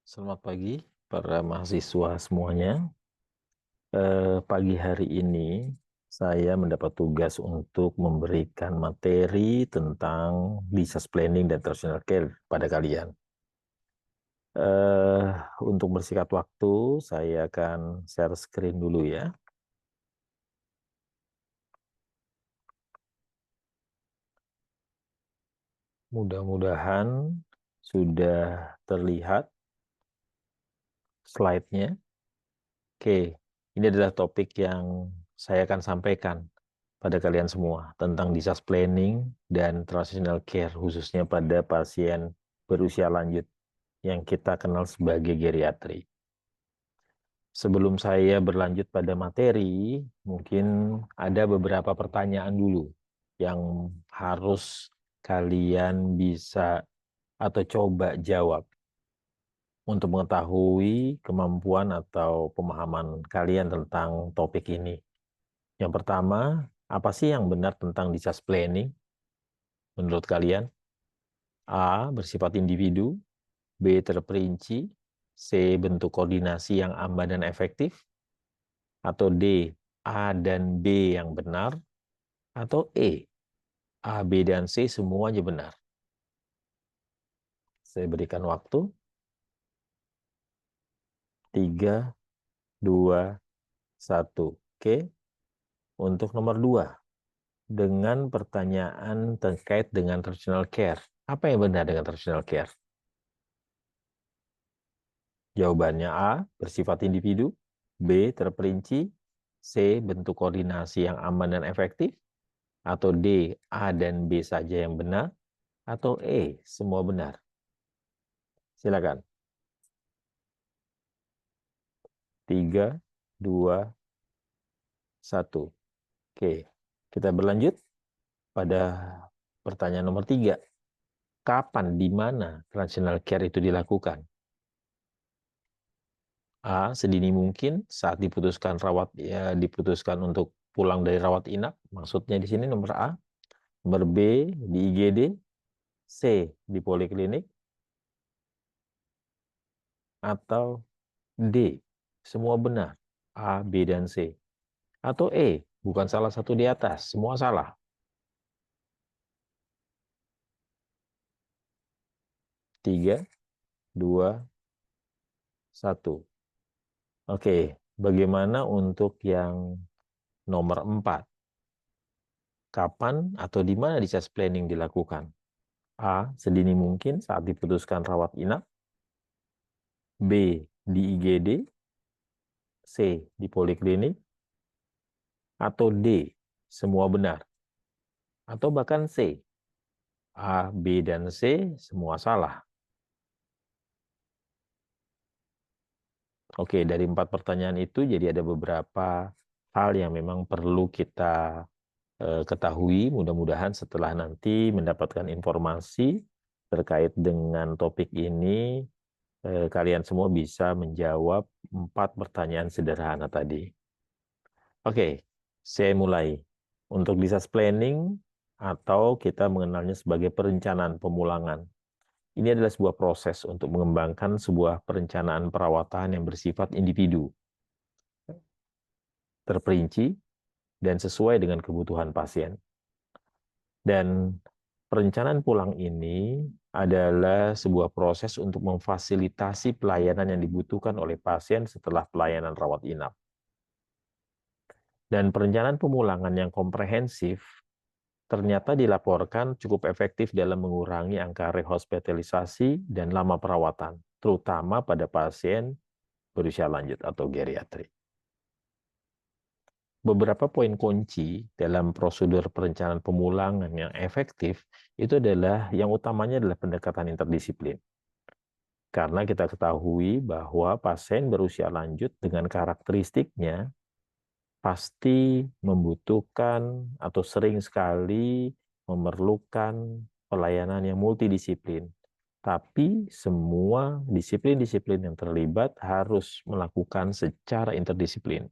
Selamat pagi para mahasiswa semuanya. Pagi hari ini saya mendapat tugas untuk memberikan materi tentang disaster planning dan transitional care pada kalian. Eh, untuk bersingkat waktu, saya akan share screen dulu ya. Mudah-mudahan sudah terlihat slide-nya. Oke, ini adalah topik yang saya akan sampaikan pada kalian semua tentang disaster planning dan transitional care, khususnya pada pasien berusia lanjut yang kita kenal sebagai geriatri. Sebelum saya berlanjut pada materi, mungkin ada beberapa pertanyaan dulu yang harus kalian bisa atau coba jawab untuk mengetahui kemampuan atau pemahaman kalian tentang topik ini. Yang pertama, apa sih yang benar tentang disaster planning menurut kalian? A. Bersifat individu. B. Terperinci. C. Bentuk koordinasi yang aman dan efektif. Atau D. A dan B yang benar. Atau E. A, B, dan C semuanya benar. Saya berikan waktu. 3, 2, 1. Oke. Untuk nomor 2. Dengan pertanyaan terkait dengan transitional care. Apa yang benar dengan transitional care? Jawabannya A, bersifat individu. B, terperinci. C, bentuk koordinasi yang aman dan efektif. Atau D, A dan B saja yang benar. Atau E, semua benar. Silakan. 3, 2, 1. Oke, kita berlanjut pada pertanyaan nomor 3. Kapan, di mana transitional care itu dilakukan? A, sedini mungkin saat diputuskan untuk pulang dari rawat inap. Maksudnya di sini nomor A. Nomor B, di IGD. C, di poliklinik. Atau D, semua benar. A, B, dan C. Atau E, bukan salah satu di atas, semua salah. 3, 2, 1. Oke, bagaimana untuk yang nomor 4? Kapan atau di mana discharge planning dilakukan? A, sedini mungkin saat diputuskan rawat inap. B, di IGD. C, di poliklinik. Atau D, semua benar. Atau bahkan C, A, B, dan C semua salah. Oke, dari 4 pertanyaan itu jadi ada beberapa hal yang memang perlu kita ketahui. Mudah-mudahan setelah nanti mendapatkan informasi terkait dengan topik ini, kalian semua bisa menjawab 4 pertanyaan sederhana tadi. Oke, saya mulai. Untuk disaster planning atau kita mengenalnya sebagai perencanaan pemulangan. Ini adalah sebuah proses untuk mengembangkan sebuah perencanaan perawatan yang bersifat individu, terperinci, dan sesuai dengan kebutuhan pasien. Dan perencanaan pulang ini adalah sebuah proses untuk memfasilitasi pelayanan yang dibutuhkan oleh pasien setelah pelayanan rawat inap. Dan perencanaan pemulangan yang komprehensif ternyata dilaporkan cukup efektif dalam mengurangi angka rehospitalisasi dan lama perawatan, terutama pada pasien berusia lanjut atau geriatri. Beberapa poin kunci dalam prosedur perencanaan pemulangan yang efektif itu adalah yang utamanya adalah pendekatan interdisiplin. Karena kita ketahui bahwa pasien berusia lanjut dengan karakteristiknya pasti membutuhkan atau sering sekali memerlukan pelayanan yang multidisiplin. Tapi semua disiplin-disiplin yang terlibat harus melakukan secara interdisiplin.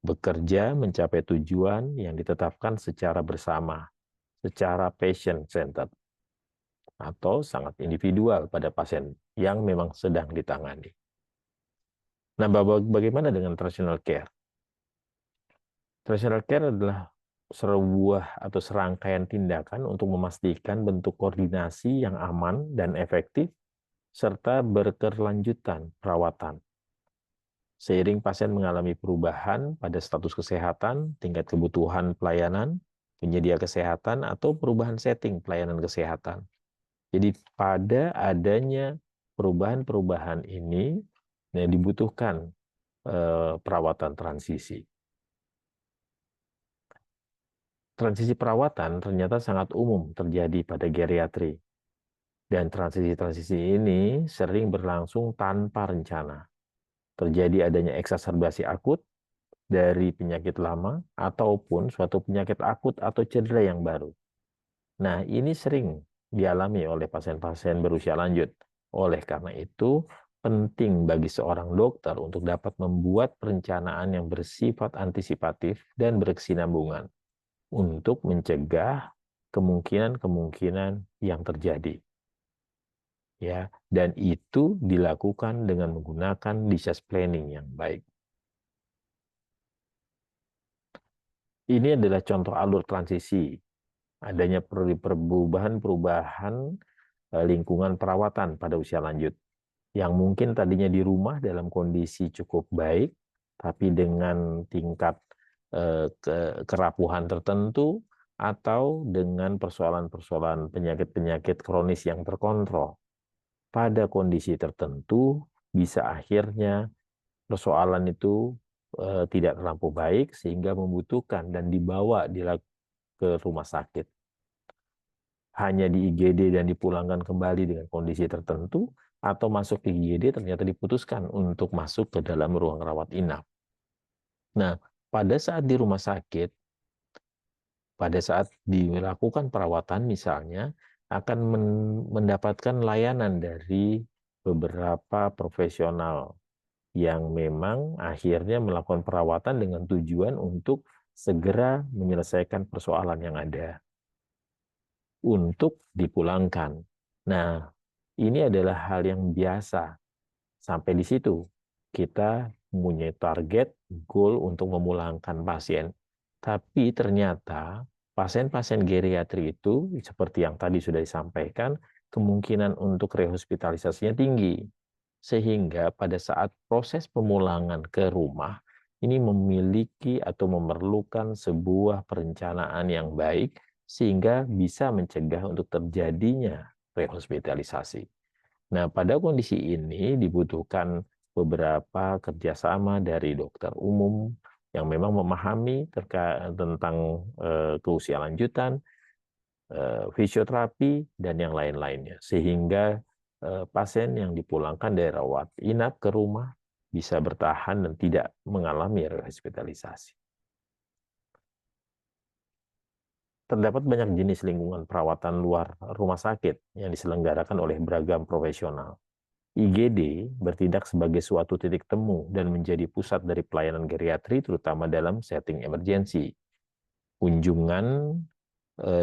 Bekerja mencapai tujuan yang ditetapkan secara bersama, secara patient-centered. atau sangat individual pada pasien yang memang sedang ditangani. Nah, bagaimana dengan transitional care? Transitional care adalah sebuah atau serangkaian tindakan untuk memastikan bentuk koordinasi yang aman dan efektif serta berkelanjutan perawatan. Seiring pasien mengalami perubahan pada status kesehatan, tingkat kebutuhan pelayanan, penyedia kesehatan, atau perubahan setting pelayanan kesehatan. Jadi pada adanya perubahan-perubahan ini dibutuhkan perawatan transisi. Transisi perawatan ternyata sangat umum terjadi pada geriatri. Dan transisi-transisi ini sering berlangsung tanpa rencana. Terjadi adanya eksaserbasi akut dari penyakit lama ataupun suatu penyakit akut atau cedera yang baru. Nah, ini sering dialami oleh pasien-pasien berusia lanjut. Oleh karena itu, penting bagi seorang dokter untuk dapat membuat perencanaan yang bersifat antisipatif dan berkesinambungan untuk mencegah kemungkinan-kemungkinan yang terjadi. Ya, dan itu dilakukan dengan menggunakan disease planning yang baik. Ini adalah contoh alur transisi. Adanya perubahan-perubahan lingkungan perawatan pada usia lanjut. Yang mungkin tadinya di rumah dalam kondisi cukup baik, tapi dengan tingkat kerapuhan tertentu, atau dengan persoalan-persoalan penyakit-penyakit kronis yang terkontrol. Pada kondisi tertentu, bisa akhirnya persoalan itu tidak terlampau baik, sehingga membutuhkan dan dibawa ke rumah sakit. Hanya di IGD dan dipulangkan kembali dengan kondisi tertentu, atau masuk ke IGD ternyata diputuskan untuk masuk ke dalam ruang rawat inap. Nah, pada saat di rumah sakit, pada saat dilakukan perawatan misalnya, akan mendapatkan layanan dari beberapa profesional yang memang akhirnya melakukan perawatan dengan tujuan untuk segera menyelesaikan persoalan yang ada untuk dipulangkan. Nah, ini adalah hal yang biasa. Sampai di situ, kita mempunyai target, goal untuk memulangkan pasien. Tapi ternyata pasien-pasien geriatri itu, seperti yang tadi sudah disampaikan, kemungkinan untuk rehospitalisasinya tinggi. Sehingga pada saat proses pemulangan ke rumah, ini memiliki atau memerlukan sebuah perencanaan yang baik, sehingga bisa mencegah untuk terjadinya rehospitalisasi. Nah, pada kondisi ini dibutuhkan beberapa kerjasama dari dokter umum yang memang memahami tentang keusia lanjutan, fisioterapi, dan yang lain-lainnya. Sehingga pasien yang dipulangkan dari rawat inap ke rumah bisa bertahan dan tidak mengalami rehospitalisasi. Terdapat banyak jenis lingkungan perawatan luar rumah sakit yang diselenggarakan oleh beragam profesional. IGD bertindak sebagai suatu titik temu dan menjadi pusat dari pelayanan geriatri, terutama dalam setting emergensi. Kunjungan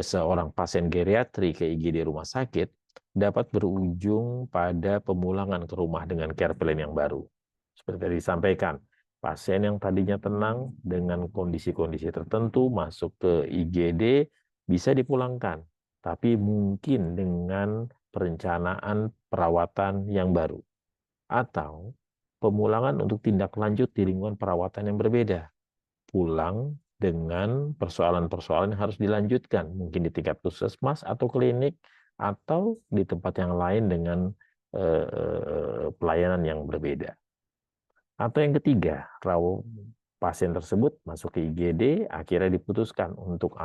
seorang pasien geriatri ke IGD rumah sakit dapat berujung pada pemulangan ke rumah dengan care plan yang baru. Seperti tadi disampaikan, pasien yang tadinya tenang dengan kondisi-kondisi tertentu masuk ke IGD bisa dipulangkan, tapi mungkin dengan perencanaan perawatan yang baru. Atau pemulangan untuk tindak lanjut di lingkungan perawatan yang berbeda. Pulang dengan persoalan-persoalan yang harus dilanjutkan, mungkin di tingkat puskesmas atau klinik, atau di tempat yang lain dengan pelayanan yang berbeda. Atau yang ketiga, pasien tersebut masuk ke IGD, akhirnya diputuskan untuk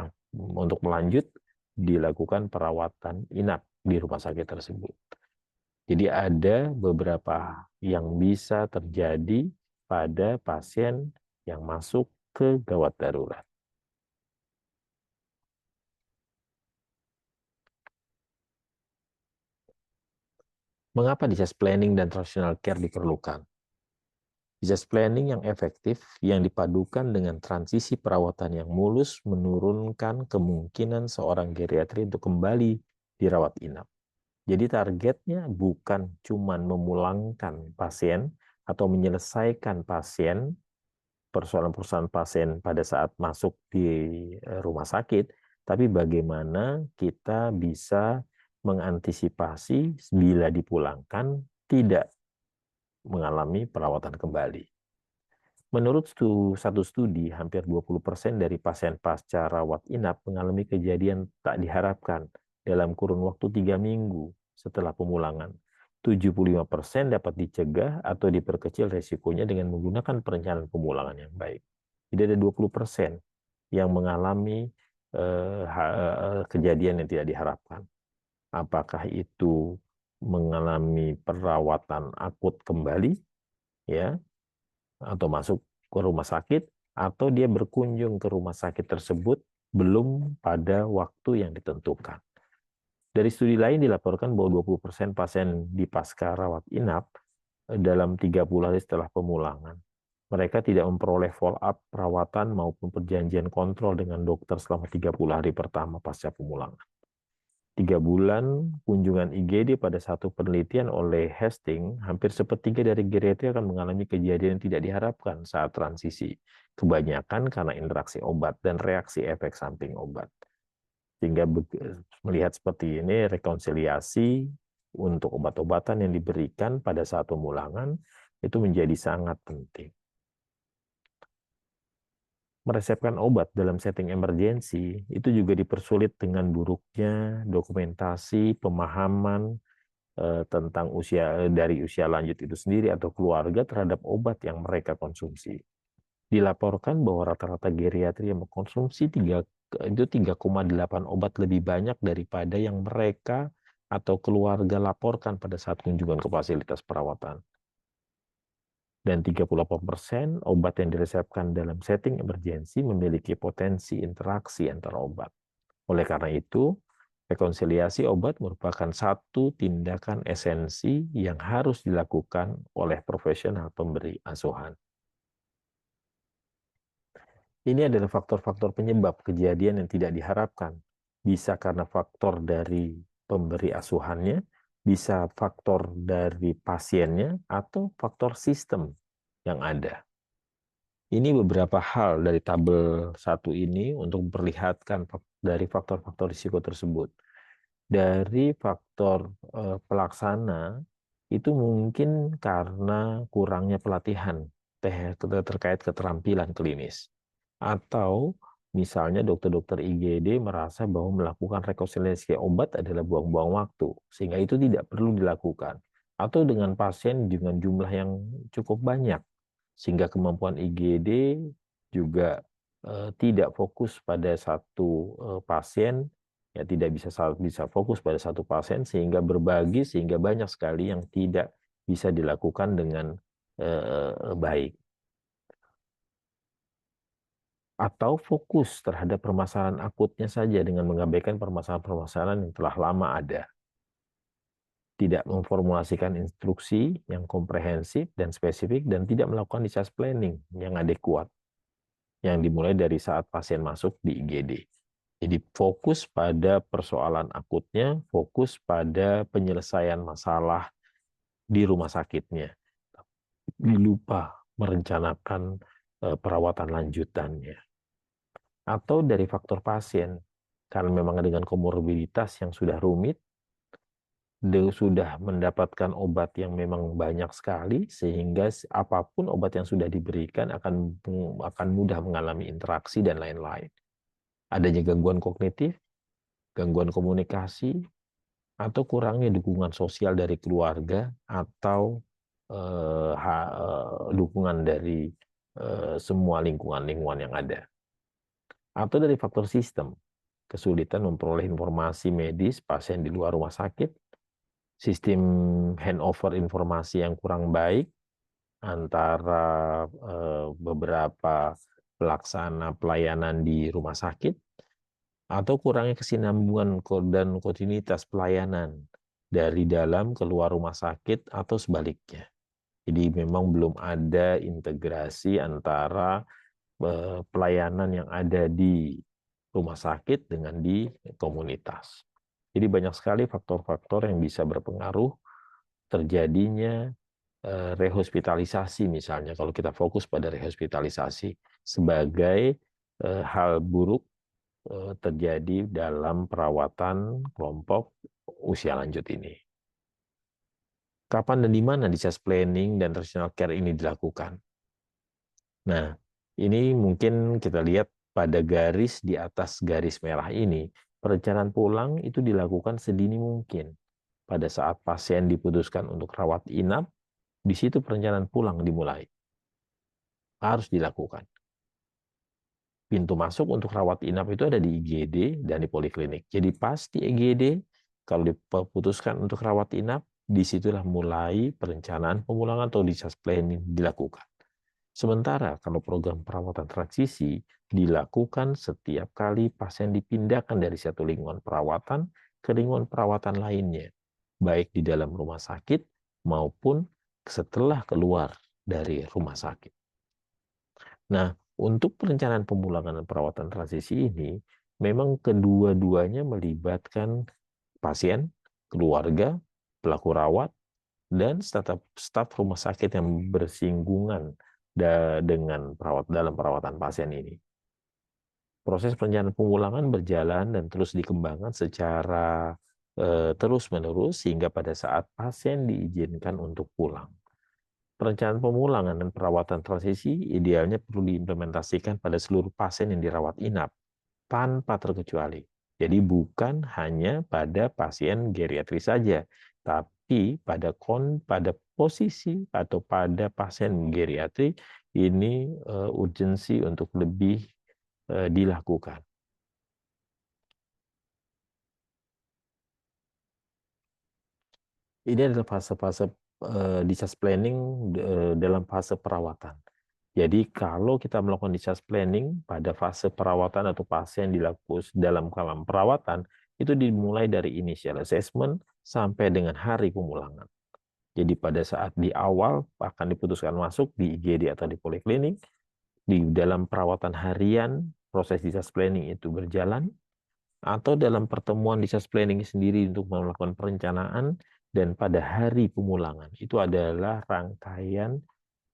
melanjut dilakukan perawatan inap di rumah sakit tersebut. Jadi ada beberapa yang bisa terjadi pada pasien yang masuk ke gawat darurat. Mengapa disease planning dan transitional care diperlukan? Disease planning yang efektif yang dipadukan dengan transisi perawatan yang mulus menurunkan kemungkinan seorang geriatri untuk kembali dirawat inap. Jadi targetnya bukan cuma memulangkan pasien atau menyelesaikan pasien, persoalan-persoalan pasien pada saat masuk di rumah sakit, tapi bagaimana kita bisa mengantisipasi bila dipulangkan tidak mengalami perawatan kembali. Menurut satu studi, hampir 20% dari pasien pasca rawat inap mengalami kejadian tak diharapkan dalam kurun waktu 3 minggu setelah pemulangan. 75% dapat dicegah atau diperkecil resikonya dengan menggunakan perencanaan pemulangan yang baik. Jadi ada 20% yang mengalami kejadian yang tidak diharapkan. Apakah itu mengalami perawatan akut kembali, ya, atau masuk ke rumah sakit, atau dia berkunjung ke rumah sakit tersebut belum pada waktu yang ditentukan. Dari studi lain dilaporkan bahwa 20% pasien di pasca rawat inap dalam 30 hari setelah pemulangan. Mereka tidak memperoleh follow-up perawatan maupun perjanjian kontrol dengan dokter selama 30 hari pertama pasca pemulangan. 3 bulan kunjungan IGD pada satu penelitian oleh Hastings, hampir sepertiga dari geriatri akan mengalami kejadian yang tidak diharapkan saat transisi. Kebanyakan karena interaksi obat dan reaksi efek samping obat. Sehingga melihat seperti ini, rekonsiliasi untuk obat-obatan yang diberikan pada saat pemulangan itu menjadi sangat penting. Meresepkan obat dalam setting emergensi itu juga dipersulit dengan buruknya dokumentasi pemahaman tentang dari usia lanjut itu sendiri atau keluarga terhadap obat yang mereka konsumsi. Dilaporkan bahwa rata-rata geriatri yang mengkonsumsi 3,8 obat lebih banyak daripada yang mereka atau keluarga laporkan pada saat kunjungan ke fasilitas perawatan. Dan 38% obat yang diresepkan dalam setting emergensi memiliki potensi interaksi antara obat. Oleh karena itu, rekonsiliasi obat merupakan satu tindakan esensi yang harus dilakukan oleh profesional pemberi asuhan. Ini adalah faktor-faktor penyebab kejadian yang tidak diharapkan. Bisa karena faktor dari pemberi asuhannya, bisa faktor dari pasiennya, atau faktor sistem yang ada. Ini beberapa hal dari tabel 1 ini untuk memperlihatkan dari faktor-faktor risiko tersebut. Dari faktor pelaksana, itu mungkin karena kurangnya pelatihan terkait keterampilan klinis. Atau misalnya dokter-dokter IGD merasa bahwa melakukan rekonsiliasi obat adalah buang-buang waktu, sehingga itu tidak perlu dilakukan. Atau dengan pasien dengan jumlah yang cukup banyak, sehingga kemampuan IGD juga tidak fokus pada satu pasien, ya tidak bisa fokus pada satu pasien, sehingga berbagi, sehingga banyak sekali yang tidak bisa dilakukan dengan baik. Atau fokus terhadap permasalahan akutnya saja dengan mengabaikan permasalahan-permasalahan yang telah lama ada. Tidak memformulasikan instruksi yang komprehensif dan spesifik dan tidak melakukan discharge planning yang adekuat, yang dimulai dari saat pasien masuk di IGD. Jadi fokus pada persoalan akutnya, fokus pada penyelesaian masalah di rumah sakitnya. Lupa merencanakan perawatan lanjutannya. Atau dari faktor pasien, karena memang dengan komorbiditas yang sudah rumit, sudah mendapatkan obat yang memang banyak sekali, sehingga apapun obat yang sudah diberikan akan mudah mengalami interaksi dan lain-lain. Adanya gangguan kognitif, gangguan komunikasi, atau kurangnya dukungan sosial dari keluarga, atau dukungan dari semua lingkungan-lingkungan yang ada. Atau dari faktor sistem, kesulitan memperoleh informasi medis pasien di luar rumah sakit, sistem handover informasi yang kurang baik antara beberapa pelaksana pelayanan di rumah sakit, atau kurangnya kesinambungan dan kontinuitas pelayanan dari dalam ke luar rumah sakit atau sebaliknya. Jadi memang belum ada integrasi antara pelayanan yang ada di rumah sakit dengan di komunitas. Jadi banyak sekali faktor-faktor yang bisa berpengaruh terjadinya rehospitalisasi misalnya, kalau kita fokus pada rehospitalisasi sebagai hal buruk terjadi dalam perawatan kelompok usia lanjut ini. Kapan dan di mana discharge planning dan transitional care ini dilakukan? Nah, ini mungkin kita lihat pada garis di atas garis merah ini, perencanaan pulang itu dilakukan sedini mungkin. Pada saat pasien diputuskan untuk rawat inap, di situ perencanaan pulang dimulai. Harus dilakukan. Pintu masuk untuk rawat inap itu ada di IGD dan di poliklinik. Jadi pas di IGD, kalau diputuskan untuk rawat inap, disitulah mulai perencanaan pemulangan atau discharge planning dilakukan. Sementara kalau program perawatan transisi dilakukan setiap kali pasien dipindahkan dari satu lingkungan perawatan ke lingkungan perawatan lainnya, baik di dalam rumah sakit maupun setelah keluar dari rumah sakit. Nah, untuk perencanaan pemulangan dan perawatan transisi ini, memang kedua-duanya melibatkan pasien, keluarga, pelaku rawat, dan staf rumah sakit yang bersinggungan dengan dalam perawatan pasien ini. Proses perencanaan pemulangan berjalan dan terus dikembangkan secara terus-menerus sehingga pada saat pasien diizinkan untuk pulang. Perencanaan pemulangan dan perawatan transisi idealnya perlu diimplementasikan pada seluruh pasien yang dirawat inap, tanpa terkecuali. Jadi bukan hanya pada pasien geriatri saja, tapi pada posisi atau pada pasien geriatri ini urgensi untuk lebih dilakukan. Ini adalah fase-fase discharge planning dalam fase perawatan. Jadi kalau kita melakukan discharge planning pada fase perawatan atau pasien dilakukan dalam kolam perawatan, itu dimulai dari initial assessment sampai dengan hari pemulangan. Jadi pada saat di awal akan diputuskan masuk di IGD atau di poliklinik, di dalam perawatan harian, proses discharge planning itu berjalan, atau dalam pertemuan discharge planning sendiri untuk melakukan perencanaan, dan pada hari pemulangan. Itu adalah rangkaian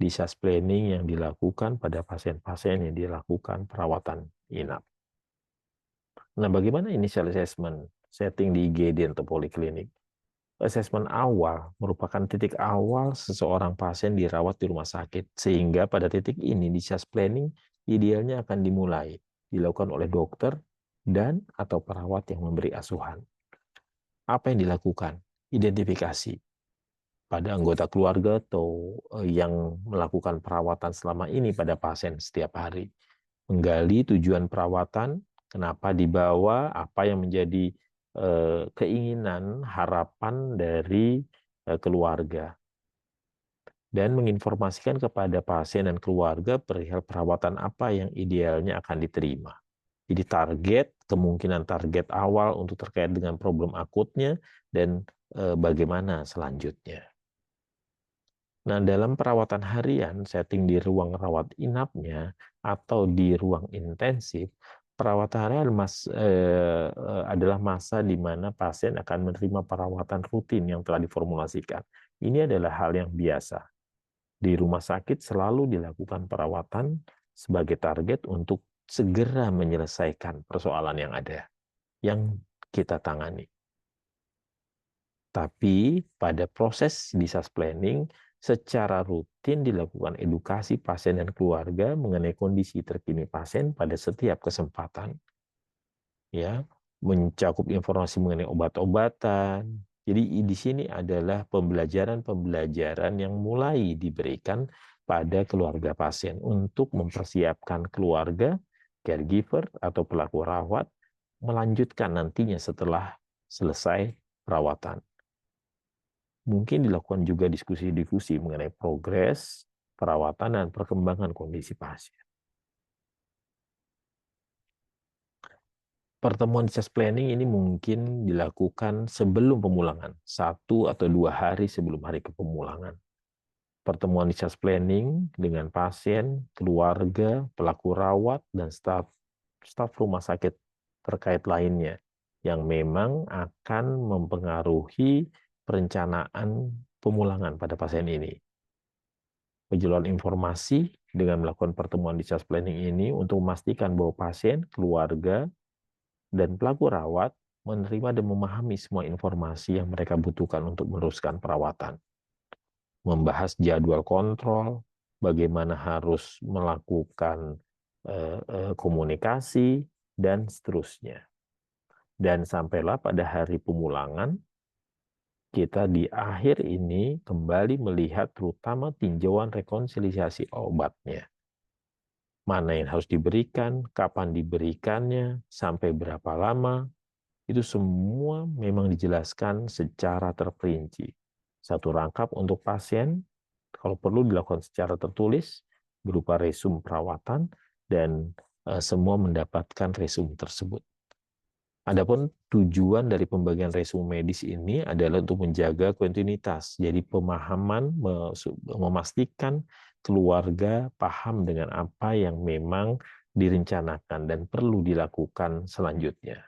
discharge planning yang dilakukan pada pasien-pasien yang dilakukan perawatan inap. Nah, bagaimana initial assessment setting di IGD atau poliklinik? Asesmen awal merupakan titik awal seseorang pasien dirawat di rumah sakit, sehingga pada titik ini discharge planning idealnya akan dimulai, dilakukan oleh dokter dan atau perawat yang memberi asuhan. Apa yang dilakukan? Identifikasi pada anggota keluarga atau yang melakukan perawatan selama ini pada pasien setiap hari. Menggali tujuan perawatan, kenapa dibawa, apa yang menjadi keinginan, harapan dari keluarga, dan menginformasikan kepada pasien dan keluarga perihal perawatan apa yang idealnya akan diterima. Jadi kemungkinan target awal untuk terkait dengan problem akutnya, dan bagaimana selanjutnya. Nah, dalam perawatan harian, setting di ruang rawat inapnya atau di ruang intensif, perawatan harian adalah masa di mana pasien akan menerima perawatan rutin yang telah diformulasikan. Ini adalah hal yang biasa. Di rumah sakit selalu dilakukan perawatan sebagai target untuk segera menyelesaikan persoalan yang ada, yang kita tangani. Tapi pada proses discharge planning, secara rutin dilakukan edukasi pasien dan keluarga mengenai kondisi terkini pasien pada setiap kesempatan. Ya, mencakup informasi mengenai obat-obatan. Jadi di sini adalah pembelajaran-pembelajaran yang mulai diberikan pada keluarga pasien untuk mempersiapkan keluarga, caregiver atau pelaku rawat melanjutkan nantinya setelah selesai perawatan. Mungkin dilakukan juga diskusi-diskusi mengenai progres, perawatan, dan perkembangan kondisi pasien. Pertemuan discharge planning ini mungkin dilakukan sebelum pemulangan, 1 atau 2 hari sebelum hari kepemulangan. Pertemuan discharge planning dengan pasien, keluarga, pelaku rawat, dan staf rumah sakit terkait lainnya. yang memang akan mempengaruhi perencanaan pemulangan pada pasien ini. Penjualan informasi dengan melakukan pertemuan discharge planning ini untuk memastikan bahwa pasien, keluarga, dan pelaku rawat menerima dan memahami semua informasi yang mereka butuhkan untuk meneruskan perawatan. Membahas jadwal kontrol, bagaimana harus melakukan komunikasi, dan seterusnya. Dan sampailah pada hari pemulangan, kita di akhir ini kembali melihat terutama tinjauan rekonsiliasi obatnya. Mana yang harus diberikan, kapan diberikannya, sampai berapa lama, itu semua memang dijelaskan secara terperinci. Satu rangkap untuk pasien, kalau perlu dilakukan secara tertulis, berupa resum perawatan, dan semua mendapatkan resum tersebut. Adapun tujuan dari pembagian resum medis ini adalah untuk menjaga kontinuitas. Jadi pemahaman, memastikan keluarga paham dengan apa yang memang direncanakan dan perlu dilakukan selanjutnya.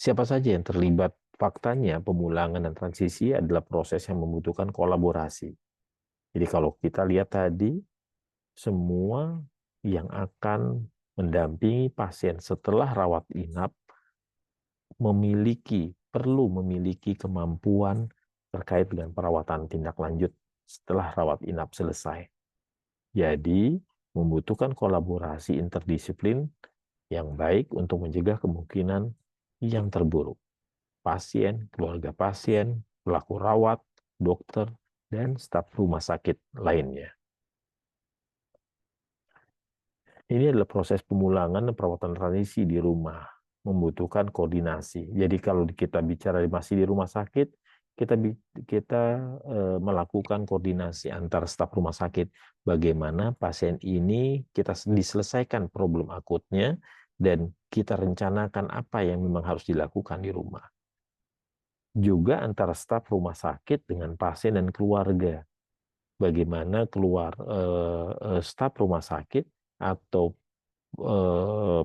Siapa saja yang terlibat? Faktanya, pemulangan dan transisi adalah proses yang membutuhkan kolaborasi. Jadi kalau kita lihat tadi, semua yang akan mendampingi pasien setelah rawat inap perlu memiliki kemampuan terkait dengan perawatan tindak lanjut setelah rawat inap selesai. Jadi, membutuhkan kolaborasi interdisiplin yang baik untuk mencegah kemungkinan yang terburuk. Pasien, keluarga pasien, pelaku rawat, dokter, dan staf rumah sakit lainnya. Ini adalah proses pemulangan dan perawatan transisi di rumah, membutuhkan koordinasi. Jadi kalau kita bicara masih di rumah sakit, kita melakukan koordinasi antar staf rumah sakit. Bagaimana pasien ini kita diselesaikan problem akutnya, dan kita rencanakan apa yang memang harus dilakukan di rumah. Juga antara staf rumah sakit dengan pasien dan keluarga. Bagaimana staf rumah sakit atau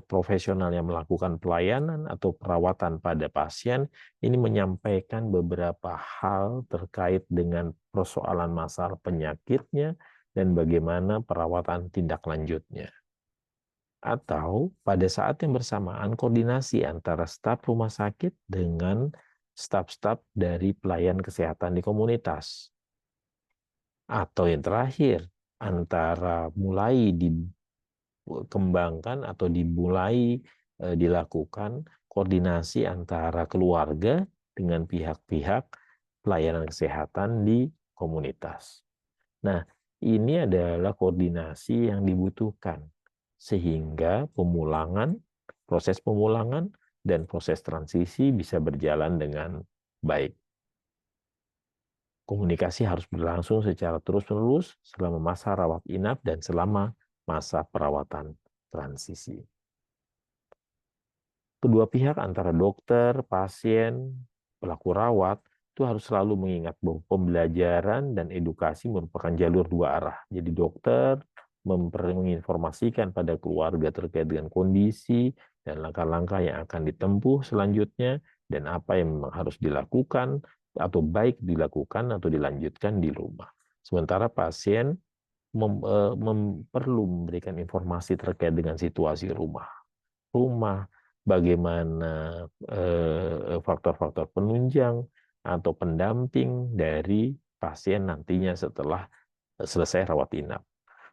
profesional yang melakukan pelayanan atau perawatan pada pasien ini menyampaikan beberapa hal terkait dengan persoalan masalah penyakitnya dan bagaimana perawatan tindak lanjutnya. Atau pada saat yang bersamaan koordinasi antara staf rumah sakit dengan staf-staf dari pelayan kesehatan di komunitas. Atau yang terakhir, antara mulai dikembangkan atau dimulai dilakukan koordinasi antara keluarga dengan pihak-pihak pelayanan kesehatan di komunitas. Nah, ini adalah koordinasi yang dibutuhkan sehingga proses pemulangan dan proses transisi bisa berjalan dengan baik. Komunikasi harus berlangsung secara terus-menerus selama masa rawat inap dan selama masa perawatan transisi. Kedua pihak antara dokter, pasien, pelaku rawat itu harus selalu mengingat bahwa pembelajaran dan edukasi merupakan jalur dua arah. Jadi dokter menginformasikan pada keluarga terkait dengan kondisi dan langkah-langkah yang akan ditempuh selanjutnya dan apa yang memang harus dilakukan atau baik dilakukan atau dilanjutkan di rumah. Sementara pasien perlu memberikan informasi terkait dengan situasi rumah, bagaimana faktor-faktor penunjang atau pendamping dari pasien nantinya setelah selesai rawat inap.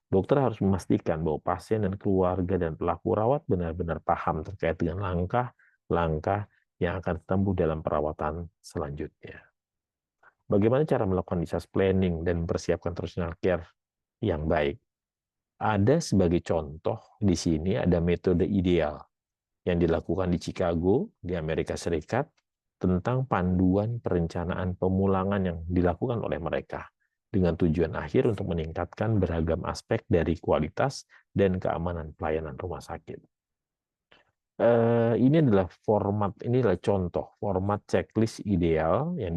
Dokter harus memastikan bahwa pasien dan keluarga dan pelaku rawat benar-benar paham terkait dengan langkah-langkah yang akan ditempuh dalam perawatan selanjutnya. Bagaimana cara melakukan discharge planning dan mempersiapkan transitional care yang baik? Ada sebagai contoh di sini ada metode ideal yang dilakukan di Chicago, di Amerika Serikat, tentang panduan perencanaan pemulangan yang dilakukan oleh mereka, dengan tujuan akhir untuk meningkatkan beragam aspek dari kualitas dan keamanan pelayanan rumah sakit. Ini adalah contoh format checklist ideal yang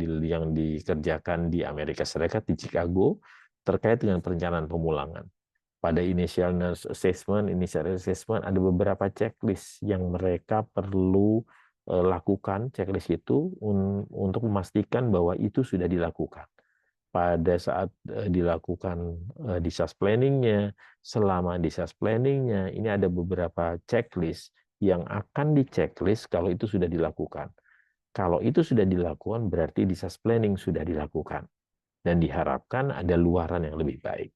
dikerjakan di Amerika Serikat, di Chicago, terkait dengan perencanaan pemulangan. pada initial assessment ada beberapa checklist yang mereka perlu lakukan. Checklist itu untuk memastikan bahwa itu sudah dilakukan. Pada saat dilakukan disaster planning-nya, selama disaster planning-nya, ini ada beberapa checklist yang akan di-checklist kalau itu sudah dilakukan. Kalau itu sudah dilakukan, berarti disaster planning sudah dilakukan. Dan diharapkan ada luaran yang lebih baik.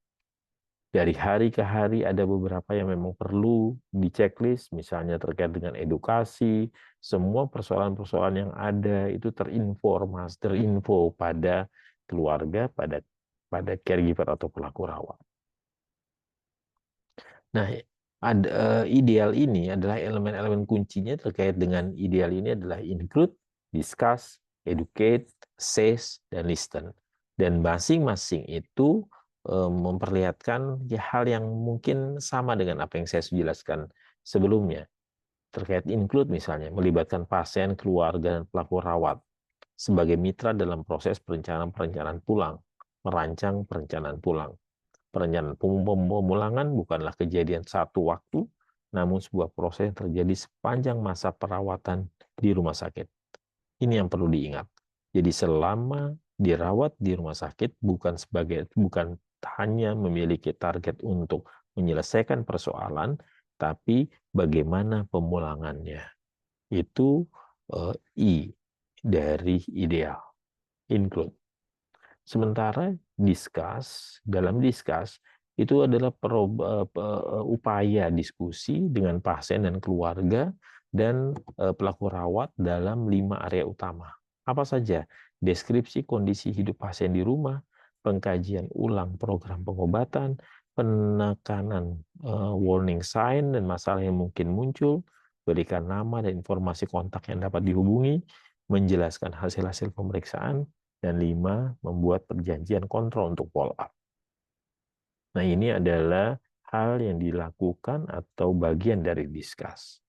Dari hari ke hari ada beberapa yang memang perlu di-checklist, misalnya terkait dengan edukasi, semua persoalan-persoalan yang ada itu terinfo pada keluarga, pada caregiver atau pelaku rawat. Nah, ideal ini adalah elemen-elemen kuncinya terkait dengan ideal ini adalah include, discuss, educate, assess, dan listen. Dan masing-masing itu memperlihatkan hal yang mungkin sama dengan apa yang saya jelaskan sebelumnya. Terkait include misalnya, melibatkan pasien, keluarga, dan pelaku rawat sebagai mitra dalam proses perencanaan pulang, merancang perencanaan pulang. Perencanaan pemulangan bukanlah kejadian satu waktu, namun sebuah proses yang terjadi sepanjang masa perawatan di rumah sakit. Ini yang perlu diingat. Jadi selama dirawat di rumah sakit bukan hanya memiliki target untuk menyelesaikan persoalan, tapi bagaimana pemulangannya. Itu I dari ideal, include. Sementara dalam discuss itu adalah upaya diskusi dengan pasien dan keluarga dan pelaku rawat dalam 5 area utama. Apa saja? Deskripsi kondisi hidup pasien di rumah, pengkajian ulang program pengobatan, penekanan warning sign dan masalah yang mungkin muncul, berikan nama dan informasi kontak yang dapat dihubungi, menjelaskan hasil-hasil pemeriksaan, dan 5, membuat perjanjian kontrol untuk follow up. Nah, ini adalah hal yang dilakukan atau bagian dari discuss.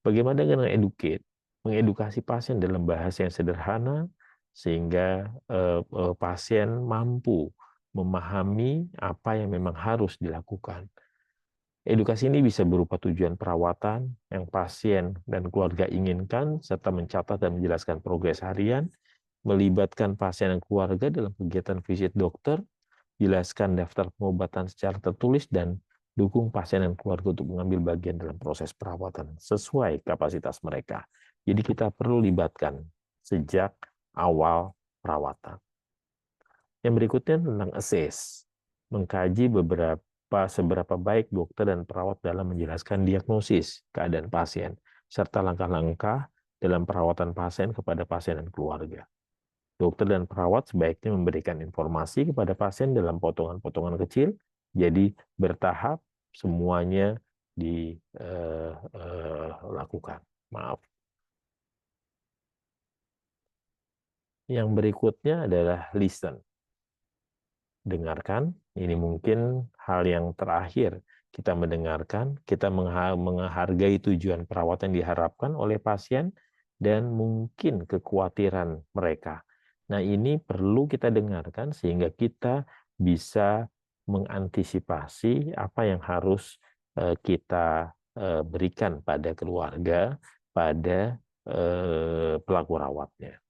Bagaimana dengan educate? Mengedukasi pasien dalam bahasa yang sederhana sehingga pasien mampu memahami apa yang memang harus dilakukan. Edukasi ini bisa berupa tujuan perawatan yang pasien dan keluarga inginkan, serta mencatat dan menjelaskan progres harian, melibatkan pasien dan keluarga dalam kegiatan visit dokter, jelaskan daftar pengobatan secara tertulis, dan dukung pasien dan keluarga untuk mengambil bagian dalam proses perawatan sesuai kapasitas mereka. Jadi kita perlu libatkan sejak awal perawatan. Yang berikutnya tentang assess, mengkaji seberapa baik dokter dan perawat dalam menjelaskan diagnosis keadaan pasien, serta langkah-langkah dalam perawatan pasien kepada pasien dan keluarga. Dokter dan perawat sebaiknya memberikan informasi kepada pasien dalam potongan-potongan kecil, jadi bertahap semuanya dilakukan. Maaf. Yang berikutnya adalah listen. Dengarkan, ini mungkin hal yang terakhir. Kita mendengarkan, kita menghargai tujuan perawatan yang diharapkan oleh pasien, dan mungkin kekhawatiran mereka. Nah, ini perlu kita dengarkan sehingga kita bisa mengantisipasi apa yang harus kita berikan pada keluarga, pada pelaku rawatnya.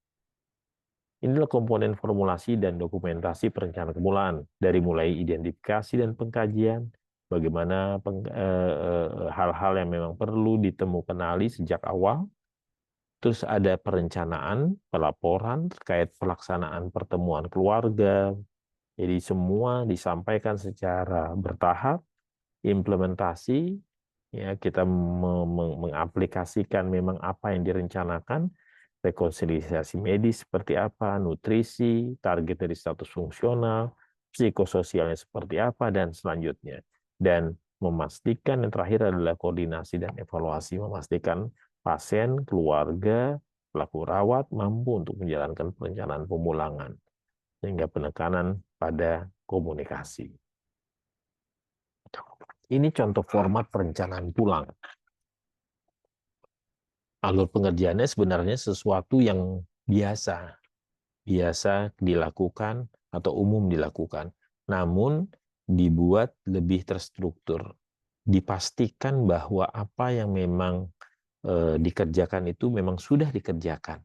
Inilah komponen formulasi dan dokumentasi perencanaan kemulaan, dari mulai identifikasi dan pengkajian, bagaimana hal-hal yang memang perlu kenali sejak awal, terus ada perencanaan, pelaporan terkait pelaksanaan pertemuan keluarga, jadi semua disampaikan secara bertahap, implementasi, ya kita mengaplikasikan memang apa yang direncanakan, rekonsiliasi medis seperti apa, nutrisi, target dari status fungsional, psikososialnya seperti apa, dan selanjutnya. Dan memastikan yang terakhir adalah koordinasi dan evaluasi, memastikan pasien, keluarga, pelaku rawat mampu untuk menjalankan perencanaan pemulangan, sehingga penekanan pada komunikasi. Ini contoh format perencanaan pulang. Alur pengerjaannya sebenarnya sesuatu yang biasa dilakukan atau umum dilakukan. Namun dibuat lebih terstruktur. Dipastikan bahwa apa yang memang dikerjakan itu memang sudah dikerjakan.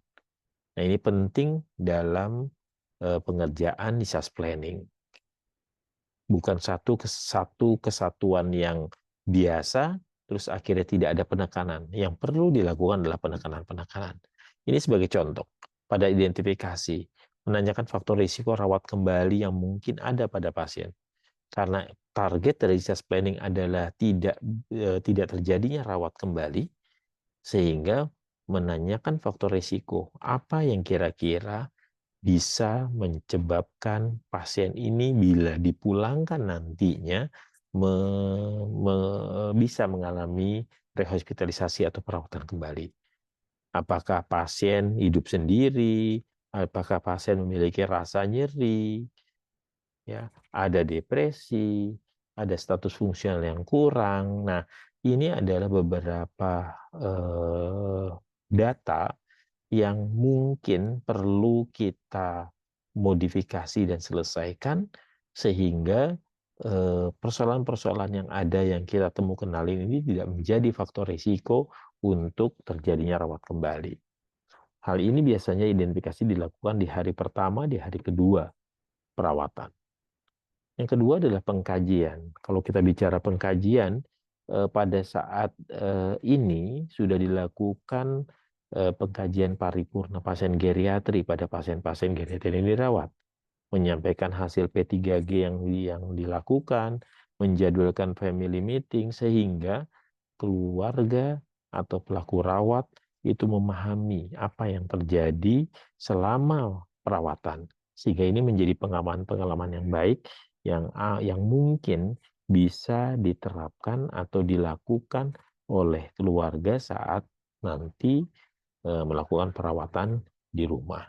Nah, ini penting dalam pengerjaan disaster planning. Bukan satu kesatuan yang biasa, terus akhirnya tidak ada penekanan. Yang perlu dilakukan adalah penekanan-penekanan. Ini sebagai contoh, pada identifikasi, menanyakan faktor risiko rawat kembali yang mungkin ada pada pasien. Karena target dari disaster planning adalah tidak terjadinya rawat kembali, sehingga menanyakan faktor risiko apa yang kira-kira bisa menyebabkan pasien ini bila dipulangkan nantinya bisa mengalami rehospitalisasi atau perawatan kembali. Apakah pasien hidup sendiri, apakah pasien memiliki rasa nyeri, ya, ada depresi, ada status fungsional yang kurang. Nah, ini adalah beberapa data yang mungkin perlu kita modifikasi dan selesaikan sehingga persoalan-persoalan yang ada yang kita temukan ini tidak menjadi faktor risiko untuk terjadinya rawat kembali. Hal ini biasanya identifikasi dilakukan di hari pertama, di hari kedua perawatan. Yang kedua adalah pengkajian. Kalau kita bicara pengkajian, pada saat ini sudah dilakukan pengkajian paripurna pasien geriatri pada pasien-pasien geriatri yang dirawat, menyampaikan hasil P3G yang dilakukan, menjadwalkan family meeting sehingga keluarga atau pelaku rawat itu memahami apa yang terjadi selama perawatan, sehingga ini menjadi pengalaman yang baik yang mungkin bisa diterapkan atau dilakukan oleh keluarga saat nanti melakukan perawatan di rumah.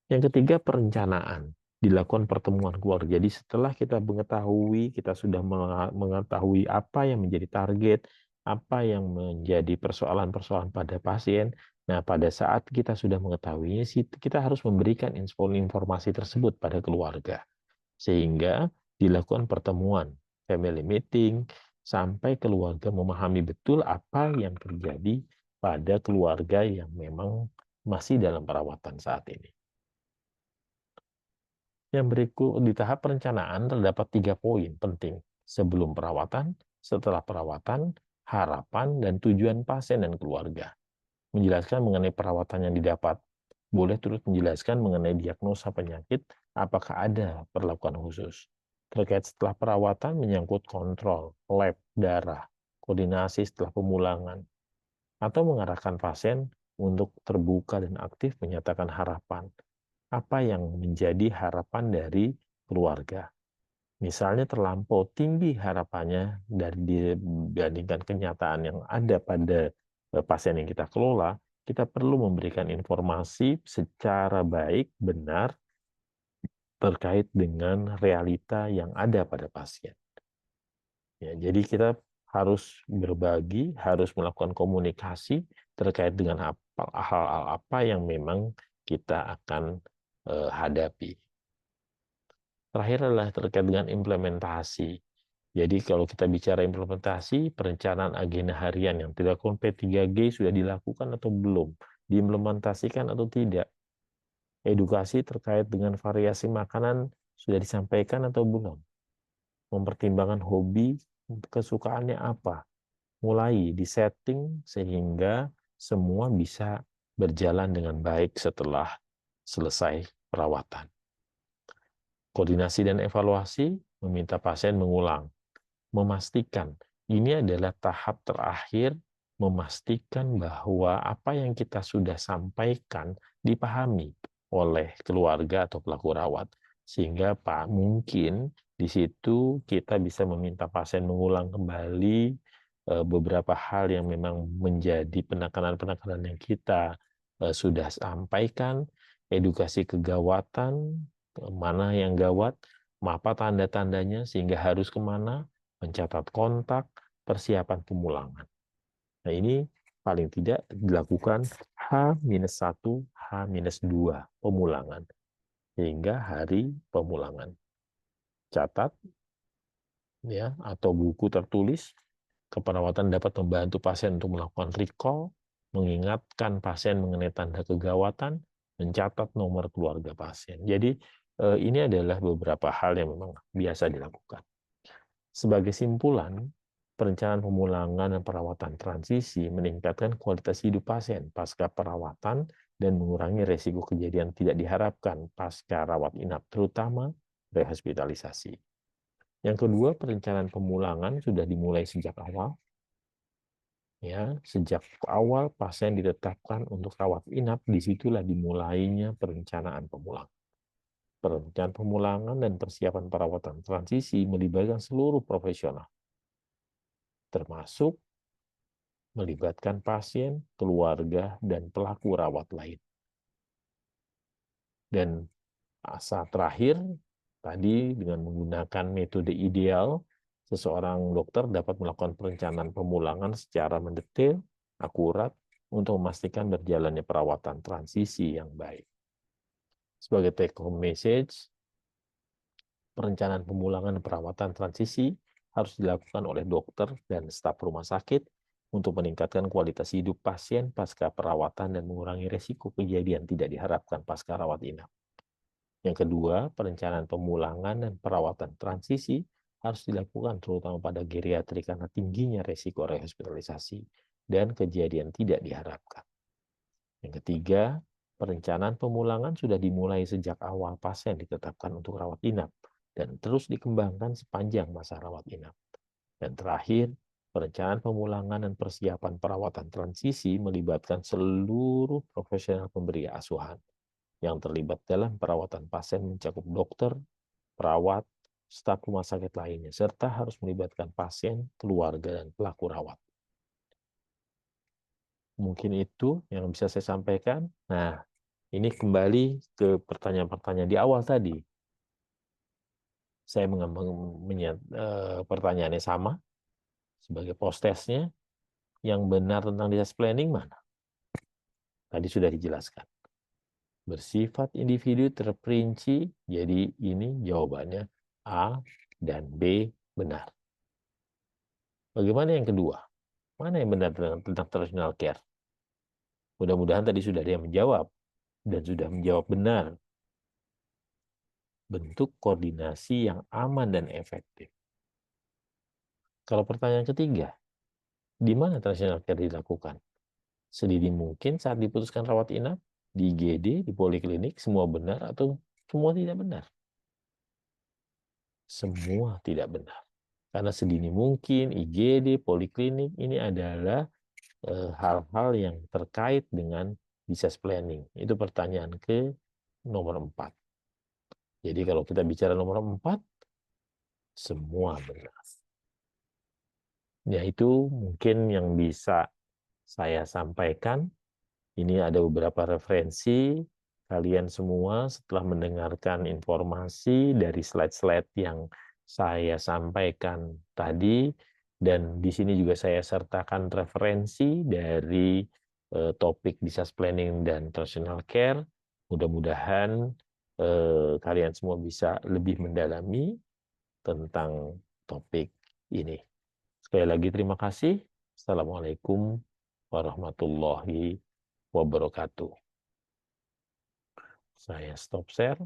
Yang ketiga, perencanaan. Dilakukan pertemuan keluarga. Jadi setelah kita mengetahui, kita sudah mengetahui apa yang menjadi target, apa yang menjadi persoalan-persoalan pada pasien. Nah, pada saat kita sudah mengetahuinya, kita harus memberikan informasi tersebut pada keluarga. Sehingga dilakukan pertemuan, family meeting, sampai keluarga memahami betul apa yang terjadi pada keluarga yang memang masih dalam perawatan saat ini. Yang berikut di tahap perencanaan terdapat 3 poin penting. Sebelum perawatan, setelah perawatan, harapan, dan tujuan pasien dan keluarga. Menjelaskan mengenai perawatan yang didapat. Boleh terus menjelaskan mengenai diagnosa penyakit, apakah ada perlakuan khusus. Terkait setelah perawatan menyangkut kontrol, lab, darah, koordinasi setelah pemulangan, atau mengarahkan pasien untuk terbuka dan aktif menyatakan harapan. Apa yang menjadi harapan dari keluarga. Misalnya terlampau tinggi harapannya dari dibandingkan kenyataan yang ada pada pasien yang kita kelola, kita perlu memberikan informasi secara baik, benar, terkait dengan realita yang ada pada pasien. Ya, jadi kita harus berbagi, harus melakukan komunikasi terkait dengan hal-hal apa yang memang kita akan hadapi. Terakhir adalah terkait dengan implementasi. Jadi kalau kita bicara implementasi, perencanaan agenda harian yang dilakukan P3G sudah dilakukan atau belum? Diimplementasikan atau tidak? Edukasi terkait dengan variasi makanan sudah disampaikan atau belum? Mempertimbangkan hobi, kesukaannya apa? Mulai disetting sehingga semua bisa berjalan dengan baik setelah selesai perawatan. Koordinasi dan evaluasi, meminta pasien mengulang. Memastikan, ini adalah tahap terakhir, memastikan bahwa apa yang kita sudah sampaikan dipahami oleh keluarga atau pelaku rawat. Sehingga mungkin di situ kita bisa meminta pasien mengulang kembali beberapa hal yang memang menjadi penekanan-penekanan yang kita sudah sampaikan, edukasi kegawatan, mana yang gawat, apa tanda-tandanya, sehingga harus kemana, mencatat kontak, persiapan pemulangan. Nah, ini paling tidak dilakukan H-1, H-2 pemulangan, hingga hari pemulangan. Catat, ya, atau buku tertulis. Keperawatan dapat membantu pasien untuk melakukan recall, mengingatkan pasien mengenai tanda kegawatan, mencatat nomor keluarga pasien. Jadi ini adalah beberapa hal yang memang biasa dilakukan. Sebagai simpulan, perencanaan pemulangan dan perawatan transisi meningkatkan kualitas hidup pasien pasca perawatan dan mengurangi resiko kejadian tidak diharapkan pasca rawat inap, terutama rehospitalisasi. Yang kedua, perencanaan pemulangan sudah dimulai sejak awal. Ya, sejak awal pasien ditetapkan untuk rawat inap, disitulah dimulainya perencanaan pemulangan. Perencanaan pemulangan dan persiapan perawatan transisi melibatkan seluruh profesional, termasuk melibatkan pasien, keluarga, dan pelaku rawat lain. Dan asa terakhir, tadi dengan menggunakan metode ideal, seseorang dokter dapat melakukan perencanaan pemulangan secara mendetail, akurat, untuk memastikan berjalannya perawatan transisi yang baik. Sebagai take home message, perencanaan pemulangan dan perawatan transisi harus dilakukan oleh dokter dan staf rumah sakit untuk meningkatkan kualitas hidup pasien pasca perawatan dan mengurangi resiko kejadian tidak diharapkan pasca rawat inap. Yang kedua, perencanaan pemulangan dan perawatan transisi harus dilakukan terutama pada geriatri karena tingginya resiko rehospitalisasi dan kejadian tidak diharapkan. Yang ketiga, perencanaan pemulangan sudah dimulai sejak awal pasien ditetapkan untuk rawat inap dan terus dikembangkan sepanjang masa rawat inap. Dan terakhir, perencanaan pemulangan dan persiapan perawatan transisi melibatkan seluruh profesional pemberi asuhan yang terlibat dalam perawatan pasien mencakup dokter, perawat, staf rumah sakit lainnya, serta harus melibatkan pasien, keluarga, dan pelaku rawat. Mungkin itu yang bisa saya sampaikan. Nah, ini kembali ke pertanyaan-pertanyaan di awal tadi. Saya mengambil pertanyaannya sama sebagai post-testnya. Yang benar tentang disaster planning mana? Tadi sudah dijelaskan. Bersifat individu terperinci, jadi ini jawabannya A dan B benar. Bagaimana yang kedua? Mana yang benar tentang traditional care? Mudah-mudahan tadi sudah ada yang menjawab dan sudah menjawab benar. Bentuk koordinasi yang aman dan efektif. Kalau pertanyaan ketiga, di mana traditional care dilakukan? Sedini mungkin saat diputuskan rawat inap, di IGD, di poliklinik, semua benar atau semua tidak benar? Semua tidak benar. Karena sedini mungkin IGD, poliklinik ini adalah hal-hal yang terkait dengan disaster planning. Itu pertanyaan ke nomor 4. Jadi kalau kita bicara nomor 4, semua benar. Ya itu mungkin yang bisa saya sampaikan. Ini ada beberapa referensi. Kalian semua setelah mendengarkan informasi dari slide-slide yang saya sampaikan tadi, dan di sini juga saya sertakan referensi dari topik disaster planning dan transitional care. Mudah-mudahan kalian semua bisa lebih mendalami tentang topik ini. Sekali lagi terima kasih. Assalamualaikum warahmatullahi wabarakatuh. Saya stop share.